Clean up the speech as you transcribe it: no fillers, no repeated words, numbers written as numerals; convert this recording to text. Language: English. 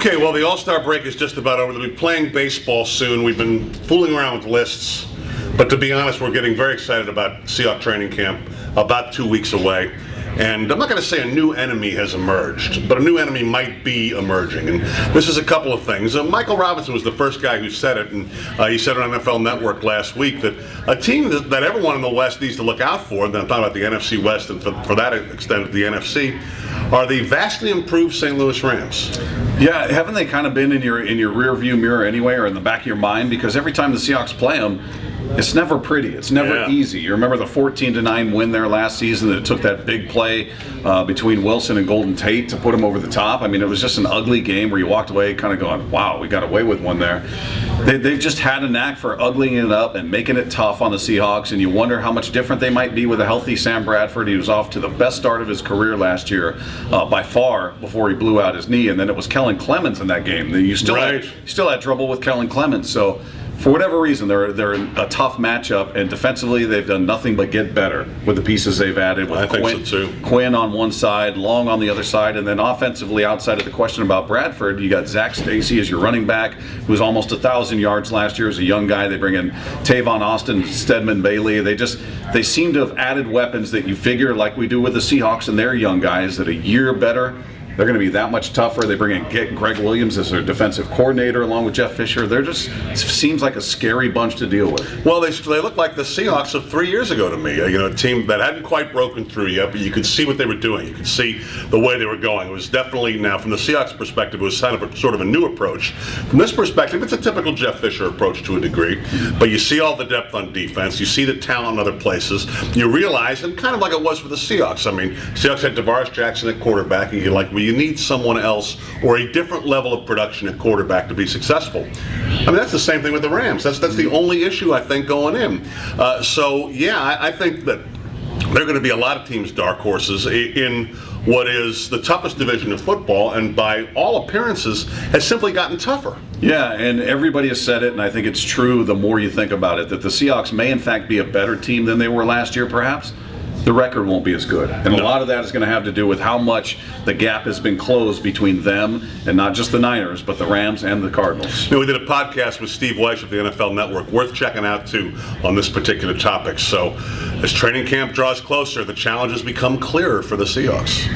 Okay, well, the All-Star break is just about over. They'll be playing baseball soon. We've been fooling around with lists, but to be honest, we're getting very excited about Seahawks training camp, about 2 weeks away. And I'm not going to say a new enemy has emerged, but a new enemy might be emerging. And this is a couple of things. Michael Robinson was the first guy who said it, and he said it on NFL Network last week, that a team that everyone in the West needs to look out for, and I'm talking about the NFC West, and for that extent, the NFC, are the vastly improved St. Louis Rams. Yeah, haven't they kind of been in your rear view mirror anyway, or in the back of your mind? Because every time the Seahawks play them, it's never pretty. It's never easy. You remember the 14-9 win there last season that took that big play between Wilson and Golden Tate to put him over the top. I mean, it was just an ugly game where you walked away kind of going, wow, we got away with one there. They've just had a knack for uglying it up and making it tough on the Seahawks, and you wonder how much different they might be with a healthy Sam Bradford. He was off to the best start of his career last year by far before he blew out his knee, and then it was Kellen Clemens in that game. You still had trouble with Kellen Clemens, so for whatever reason, they're a tough matchup, and defensively they've done nothing but get better with the pieces they've added. With I think so too. Quinn on one side, Long on the other side, and then offensively, outside of the question about Bradford, you got Zach Stacy as your running back, who was almost 1,000 yards last year as a young guy. They bring in Tavon Austin, Stedman Bailey. They seem to have added weapons that you figure, like we do with the Seahawks and their young guys, that a year better, they're going to be that much tougher. They bring in Greg Williams as their defensive coordinator along with Jeff Fisher. They're just, it seems like a scary bunch to deal with. Well, they look like the Seahawks of 3 years ago to me. A team that hadn't quite broken through yet, but you could see what they were doing. You could see the way they were going. It was definitely, now from the Seahawks perspective, it was kind of sort of a new approach. From this perspective, it's a typical Jeff Fisher approach to a degree, but you see all the depth on defense. You see the talent in other places. You realize, and kind of like it was for the Seahawks. I mean, Seahawks had DeVaris Jackson at quarterback, and you're like, well, you need someone else or a different level of production at quarterback to be successful. I mean, that's the same thing with the Rams. That's the only issue, I think, going in. I think that there are going to be a lot of teams' dark horses in what is the toughest division of football, and by all appearances has simply gotten tougher. Yeah, and everybody has said it, and I think it's true the more you think about it, that the Seahawks may in fact be a better team than they were last year, perhaps. The record won't be as good. And a lot of that is going to have to do with how much the gap has been closed between them and not just the Niners, but the Rams and the Cardinals. We did a podcast with Steve Weish of the NFL Network, worth checking out too on this particular topic. So as training camp draws closer, the challenges become clearer for the Seahawks.